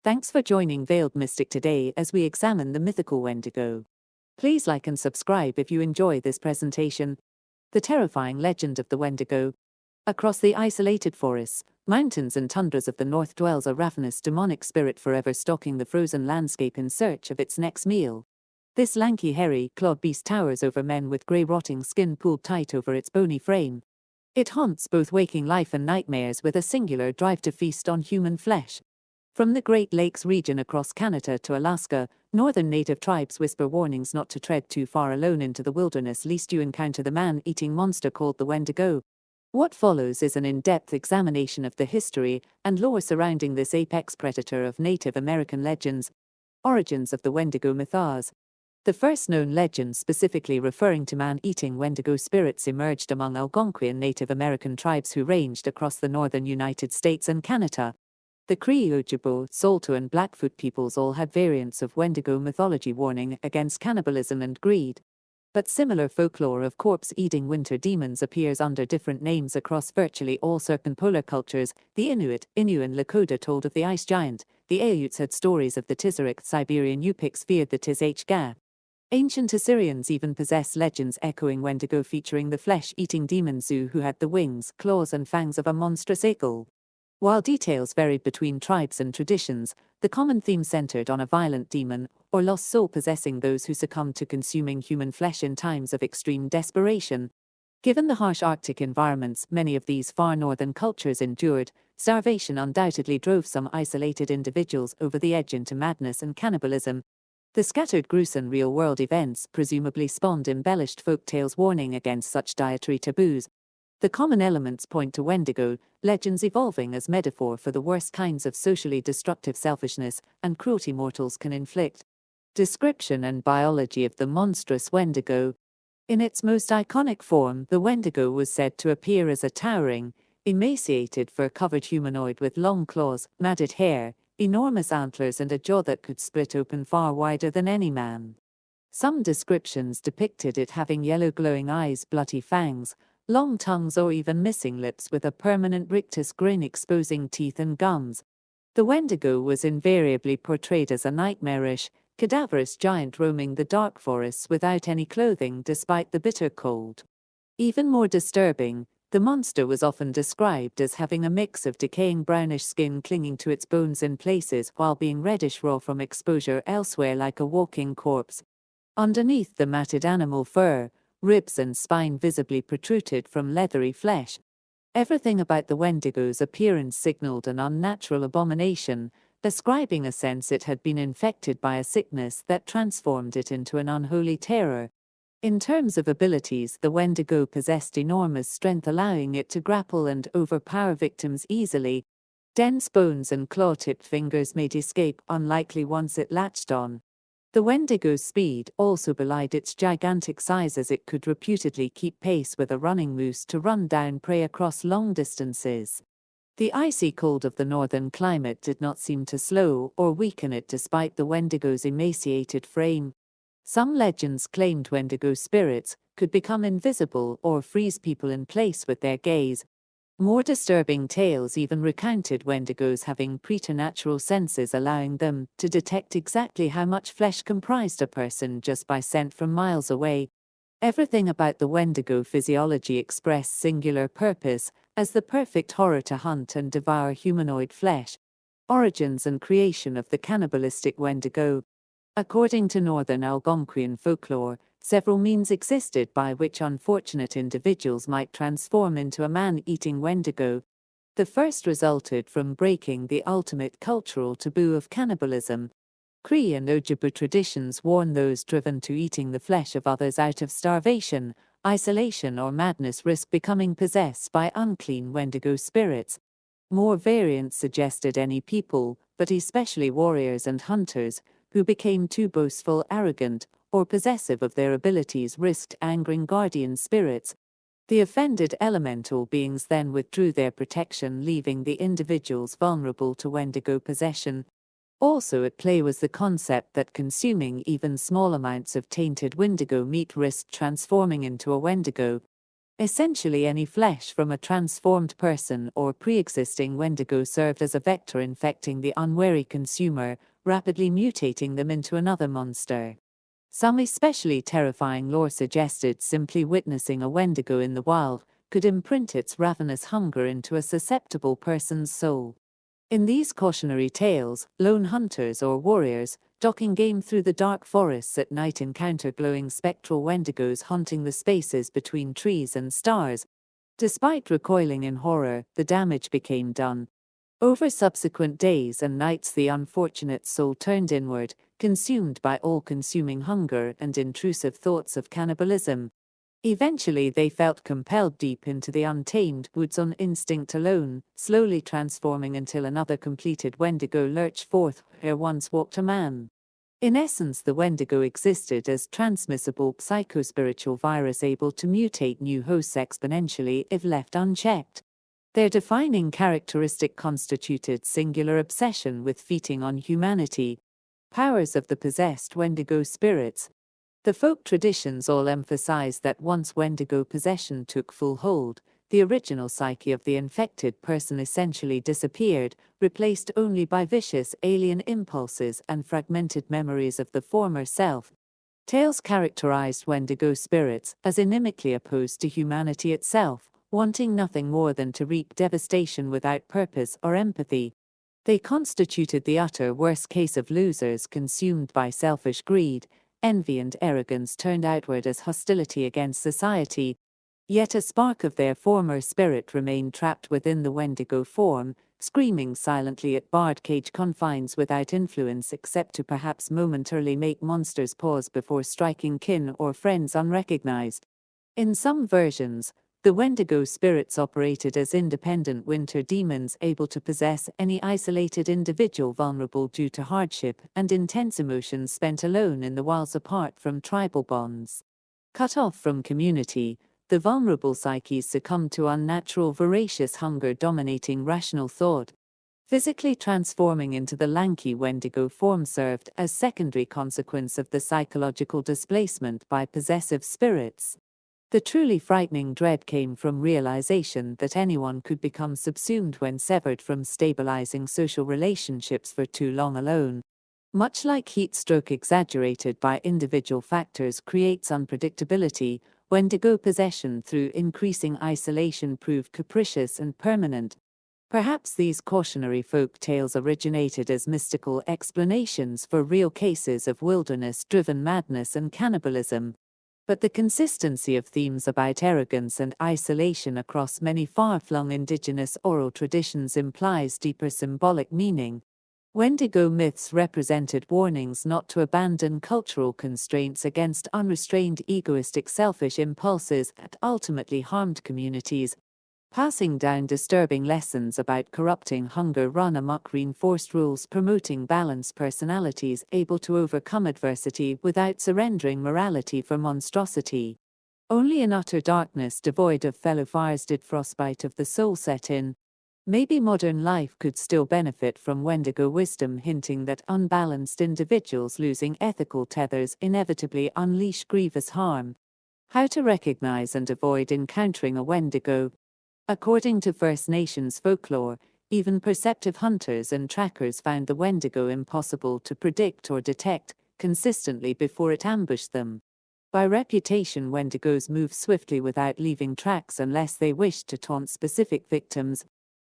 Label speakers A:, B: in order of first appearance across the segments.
A: Thanks for joining Veiled Mystic today as we examine the mythical Wendigo. Please like and subscribe if you enjoy this presentation. The terrifying legend of the Wendigo. Across the isolated forests, mountains and tundras of the north dwells a ravenous demonic spirit forever stalking the frozen landscape in search of its next meal. This lanky, hairy, clawed beast towers over men with grey rotting skin pulled tight over its bony frame. It haunts both waking life and nightmares with a singular drive to feast on human flesh. From the Great Lakes region across Canada to Alaska, northern native tribes whisper warnings not to tread too far alone into the wilderness lest you encounter the man-eating monster called the Wendigo. What follows is an in-depth examination of the history and lore surrounding this apex predator of Native American legends. Origins of the Wendigo mythos. The first known legend specifically referring to man-eating Wendigo spirits emerged among Algonquian Native American tribes who ranged across the northern United States and Canada. The Cree, Ojibwe, Saulteaux and Blackfoot peoples all had variants of Wendigo mythology warning against cannibalism and greed. But similar folklore of corpse-eating winter demons appears under different names across virtually all circumpolar cultures. The Inuit, Innu and Lakota told of the ice giant. The Aleutes had stories of the Tizarek. Siberian Yupiks feared the Tiz-H-Ga. Ancient Assyrians even possessed legends echoing Wendigo featuring the flesh-eating demon Zu who had the wings, claws and fangs of a monstrous eagle. While details varied between tribes and traditions, the common theme centered on a violent demon, or lost soul possessing those who succumbed to consuming human flesh in times of extreme desperation. Given the harsh Arctic environments many of these far northern cultures endured, starvation undoubtedly drove some isolated individuals over the edge into madness and cannibalism. The scattered gruesome real-world events presumably spawned embellished folk tales warning against such dietary taboos. The common elements point to Wendigo, legends evolving as metaphor for the worst kinds of socially destructive selfishness and cruelty mortals can inflict. Description and biology of the monstrous Wendigo. In its most iconic form, the Wendigo was said to appear as a towering, emaciated fur-covered humanoid with long claws, matted hair, enormous antlers and a jaw that could split open far wider than any man. Some descriptions depicted it having yellow glowing eyes, bloody fangs, long tongues or even missing lips with a permanent rictus grin exposing teeth and gums. The Wendigo was invariably portrayed as a nightmarish, cadaverous giant roaming the dark forests without any clothing despite the bitter cold. Even more disturbing, the monster was often described as having a mix of decaying brownish skin clinging to its bones in places while being reddish raw from exposure elsewhere like a walking corpse. Underneath the matted animal fur, ribs and spine visibly protruded from leathery flesh. Everything about the Wendigo's appearance signaled an unnatural abomination, describing a sense it had been infected by a sickness that transformed it into an unholy terror. In terms of abilities, the Wendigo possessed enormous strength, allowing it to grapple and overpower victims easily. Dense bones and claw-tipped fingers made escape unlikely once it latched on. The Wendigo's speed also belied its gigantic size, as it could reputedly keep pace with a running moose to run down prey across long distances. The icy cold of the northern climate did not seem to slow or weaken it despite the Wendigo's emaciated frame. Some legends claimed Wendigo spirits could become invisible or freeze people in place with their gaze. More disturbing tales even recounted Wendigos having preternatural senses, allowing them to detect exactly how much flesh comprised a person just by scent from miles away. Everything about the Wendigo physiology expressed singular purpose as the perfect horror to hunt and devour humanoid flesh. Origins and creation of the cannibalistic Wendigo. According to northern Algonquian folklore, several means existed by which unfortunate individuals might transform into a man-eating Wendigo. The first resulted from breaking the ultimate cultural taboo of cannibalism. Cree and Ojibwe traditions warn those driven to eating the flesh of others out of starvation, isolation or madness risk becoming possessed by unclean Wendigo spirits. More variants suggested any people, but especially warriors and hunters, who became too boastful, arrogant, or possessive of their abilities risked angering guardian spirits. The offended elemental beings then withdrew their protection, leaving the individuals vulnerable to Wendigo possession. Also at play was the concept that consuming even small amounts of tainted Wendigo meat risked transforming into a Wendigo. Essentially, any flesh from a transformed person or pre-existing Wendigo served as a vector infecting the unwary consumer, rapidly mutating them into another monster. Some especially terrifying lore suggested simply witnessing a Wendigo in the wild could imprint its ravenous hunger into a susceptible person's soul. In these cautionary tales, lone hunters or warriors, stalking game through the dark forests at night, encounter glowing spectral Wendigos haunting the spaces between trees and stars. Despite recoiling in horror, the damage became done. Over subsequent days and nights, the unfortunate soul turned inward, consumed by all-consuming hunger and intrusive thoughts of cannibalism. Eventually, they felt compelled deep into the untamed woods on instinct alone, slowly transforming until another completed Wendigo lurched forth where once walked a man. In essence, the Wendigo existed as transmissible psychospiritual virus able to mutate new hosts exponentially if left unchecked. Their defining characteristic constituted singular obsession with feeding on humanity. Powers of the possessed Wendigo spirits. The folk traditions all emphasize that once Wendigo possession took full hold, the original psyche of the infected person essentially disappeared, replaced only by vicious alien impulses and fragmented memories of the former self. Tales characterized Wendigo spirits as inimically opposed to humanity itself, wanting nothing more than to wreak devastation without purpose or empathy. They constituted the utter worst case of losers consumed by selfish greed. Envy and arrogance turned outward as hostility against society. Yet a spark of their former spirit remained trapped within the Wendigo form, screaming silently at barred cage confines without influence except to perhaps momentarily make monsters pause before striking kin or friends unrecognized. In some versions, the Wendigo spirits operated as independent winter demons able to possess any isolated individual vulnerable due to hardship and intense emotions spent alone in the wilds apart from tribal bonds. Cut off from community, the vulnerable psyches succumbed to unnatural voracious hunger dominating rational thought. Physically transforming into the lanky Wendigo form served as secondary consequence of the psychological displacement by possessive spirits. The truly frightening dread came from realization that anyone could become subsumed when severed from stabilizing social relationships for too long alone. Much like heat stroke exaggerated by individual factors creates unpredictability, Wendigo possession through increasing isolation proved capricious and permanent. Perhaps these cautionary folk tales originated as mystical explanations for real cases of wilderness-driven madness and cannibalism. But the consistency of themes about arrogance and isolation across many far-flung indigenous oral traditions implies deeper symbolic meaning. Wendigo myths represented warnings not to abandon cultural constraints against unrestrained egoistic selfish impulses that ultimately harmed communities. Passing down disturbing lessons about corrupting hunger run amok reinforced rules promoting balanced personalities able to overcome adversity without surrendering morality for monstrosity. Only in utter darkness devoid of fellow fires did frostbite of the soul set in. Maybe modern life could still benefit from Wendigo wisdom hinting that unbalanced individuals losing ethical tethers inevitably unleash grievous harm. How to recognize and avoid encountering a Wendigo. According to First Nations folklore, even perceptive hunters and trackers found the Wendigo impossible to predict or detect consistently before it ambushed them. By reputation, Wendigos move swiftly without leaving tracks unless they wish to taunt specific victims.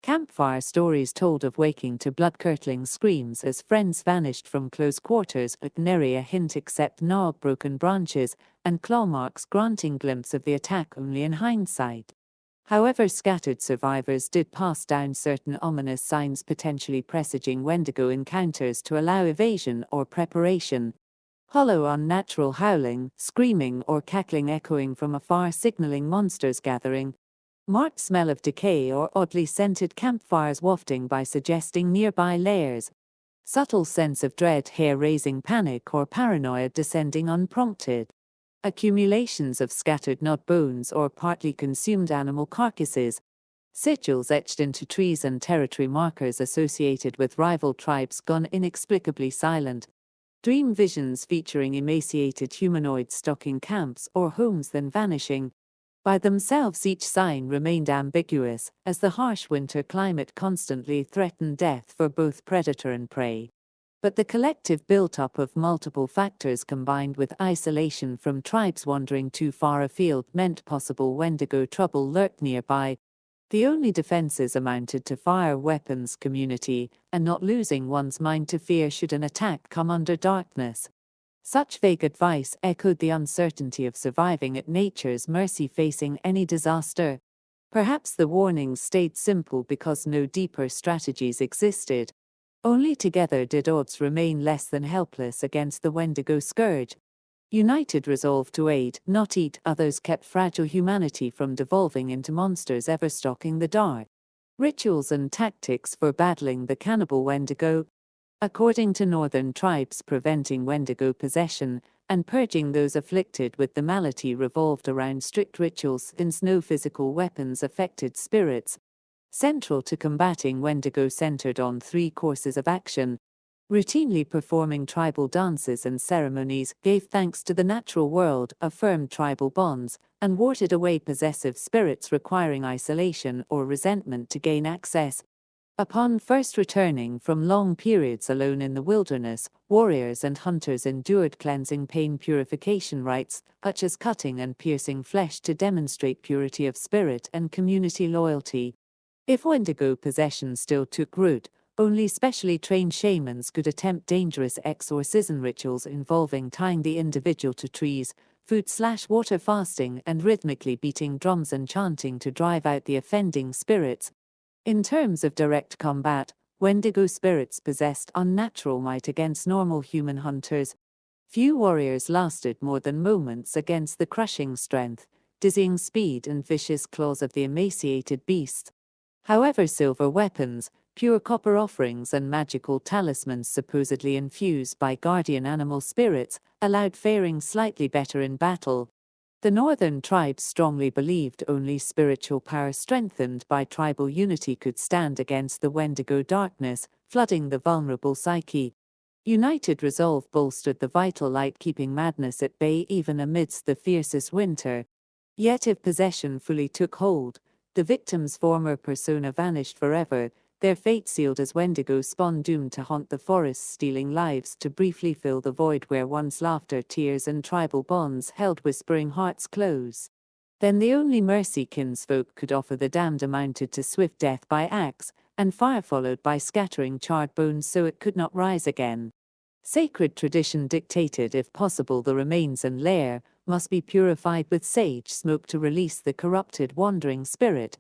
A: Campfire stories told of waking to blood-curdling screams as friends vanished from close quarters with nary a hint except gnawed broken branches and claw marks granting glimpse of the attack only in hindsight. However, scattered survivors did pass down certain ominous signs potentially presaging Wendigo encounters to allow evasion or preparation. Hollow unnatural howling, screaming or cackling echoing from afar signaling monsters gathering. Marked smell of decay or oddly scented campfires wafting by suggesting nearby layers. Subtle sense of dread, hair-raising panic or paranoia descending unprompted. Accumulations of scattered gnawed bones or partly consumed animal carcasses. Sigils etched into trees and territory markers associated with rival tribes gone inexplicably silent. Dream visions featuring emaciated humanoids stalking camps or homes then vanishing. By themselves, each sign remained ambiguous, as the harsh winter climate constantly threatened death for both predator and prey. But the collective built-up of multiple factors combined with isolation from tribes wandering too far afield meant possible Wendigo trouble lurked nearby. The only defenses amounted to fire, weapons, community, and not losing one's mind to fear should an attack come under darkness. Such vague advice echoed the uncertainty of surviving at nature's mercy facing any disaster. Perhaps the warnings stayed simple because no deeper strategies existed. Only together did odds remain less than helpless against the Wendigo scourge. United resolve to aid, not eat, others kept fragile humanity from devolving into monsters ever stalking the dark. Rituals and tactics for battling the cannibal Wendigo. According to northern tribes, preventing Wendigo possession and purging those afflicted with the malady revolved around strict rituals since no physical weapons affected spirits. Central to combating Wendigo centered on 3 courses of action. Routinely performing tribal dances and ceremonies gave thanks to the natural world, affirmed tribal bonds, and warded away possessive spirits requiring isolation or resentment to gain access. Upon first returning from long periods alone in the wilderness, warriors and hunters endured cleansing pain purification rites, such as cutting and piercing flesh to demonstrate purity of spirit and community loyalty. If Wendigo possession still took root, only specially trained shamans could attempt dangerous exorcism rituals involving tying the individual to trees, food/water fasting, and rhythmically beating drums and chanting to drive out the offending spirits. In terms of direct combat, Wendigo spirits possessed unnatural might against normal human hunters. Few warriors lasted more than moments against the crushing strength, dizzying speed, and vicious claws of the emaciated beasts. However, silver weapons, pure copper offerings, and magical talismans supposedly infused by guardian animal spirits allowed faring slightly better in battle. The northern tribes strongly believed only spiritual power strengthened by tribal unity could stand against the Wendigo darkness, flooding the vulnerable psyche. United resolve bolstered the vital light, keeping madness at bay even amidst the fiercest winter. Yet if possession fully took hold, the victim's former persona vanished forever, their fate sealed as Wendigo spawn doomed to haunt the forests, stealing lives to briefly fill the void where once laughter, tears, and tribal bonds held whispering hearts close. Then the only mercy kinsfolk could offer the damned amounted to swift death by axe, and fire followed by scattering charred bones so it could not rise again. Sacred tradition dictated if possible the remains and lair must be purified with sage smoke to release the corrupted wandering spirit.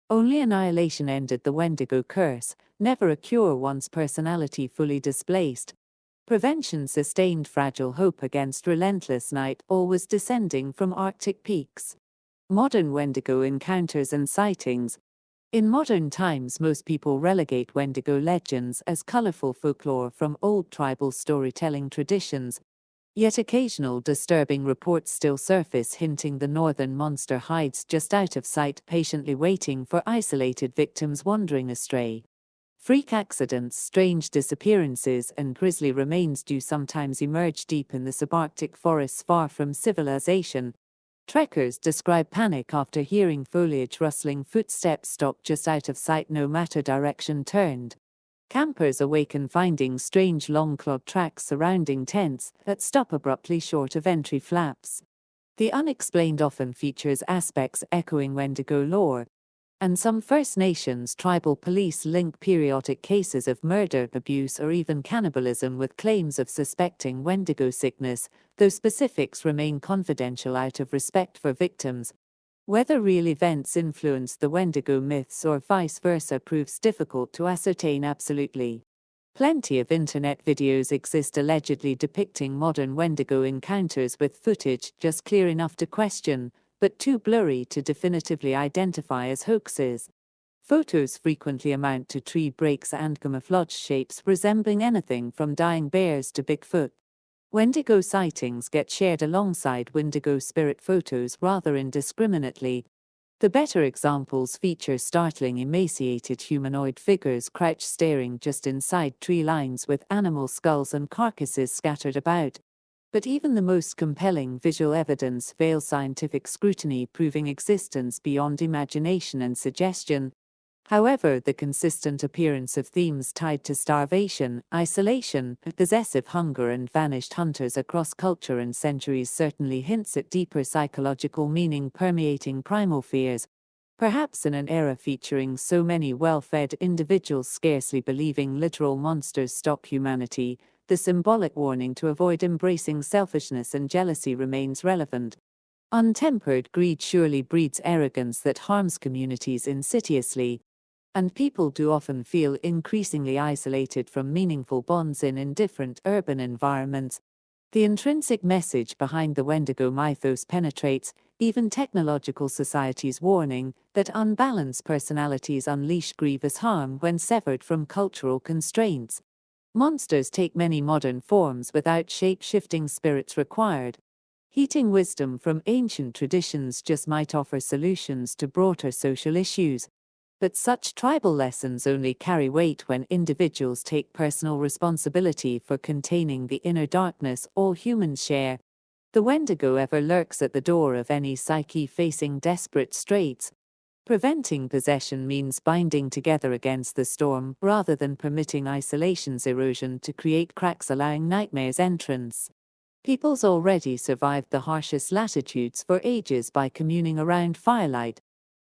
A: Only annihilation ended the Wendigo curse, never a cure once personality fully displaced. Prevention sustained fragile hope against relentless night always descending from Arctic peaks. Modern Wendigo encounters and sightings. In modern times, most people relegate Wendigo legends as colorful folklore from old tribal storytelling traditions. Yet occasional disturbing reports still surface hinting the northern monster hides just out of sight, patiently waiting for isolated victims wandering astray. Freak accidents, strange disappearances, and grisly remains do sometimes emerge deep in the subarctic forests far from civilization. Trekkers describe panic after hearing foliage rustling, footsteps stop just out of sight no matter direction turned. Campers awaken finding strange long-clawed tracks surrounding tents that stop abruptly short of entry flaps. The unexplained often features aspects echoing Wendigo lore, and some First Nations tribal police link periodic cases of murder, abuse, or even cannibalism with claims of suspecting Wendigo sickness, though specifics remain confidential out of respect for victims. Whether real events influence the Wendigo myths or vice versa proves difficult to ascertain absolutely. Plenty of internet videos exist allegedly depicting modern Wendigo encounters with footage just clear enough to question, but too blurry to definitively identify as hoaxes. Photos frequently amount to tree breaks and camouflage shapes resembling anything from dying bears to Bigfoot. Wendigo sightings get shared alongside Wendigo spirit photos rather indiscriminately. The better examples feature startling emaciated humanoid figures crouched staring just inside tree lines with animal skulls and carcasses scattered about. But even the most compelling visual evidence fails scientific scrutiny, proving existence beyond imagination and suggestion. However, the consistent appearance of themes tied to starvation, isolation, possessive hunger, and vanished hunters across culture and centuries certainly hints at deeper psychological meaning permeating primal fears. Perhaps in an era featuring so many well-fed individuals scarcely believing literal monsters stalk humanity, the symbolic warning to avoid embracing selfishness and jealousy remains relevant. Untempered greed surely breeds arrogance that harms communities insidiously, and people do often feel increasingly isolated from meaningful bonds in indifferent urban environments. The intrinsic message behind the Wendigo mythos penetrates even technological society's warning that unbalanced personalities unleash grievous harm when severed from cultural constraints. Monsters take many modern forms without shape-shifting spirits required. Heating wisdom from ancient traditions just might offer solutions to broader social issues. But such tribal lessons only carry weight when individuals take personal responsibility for containing the inner darkness all humans share. The Wendigo ever lurks at the door of any psyche facing desperate straits. Preventing possession means binding together against the storm rather than permitting isolation's erosion to create cracks allowing nightmare's entrance. Peoples already survived the harshest latitudes for ages by communing around firelight.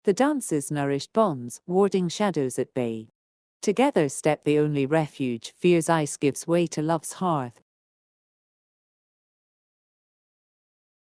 A: The dances nourished bonds, warding shadows at bay. Together step the only refuge, fear's ice gives way to love's hearth.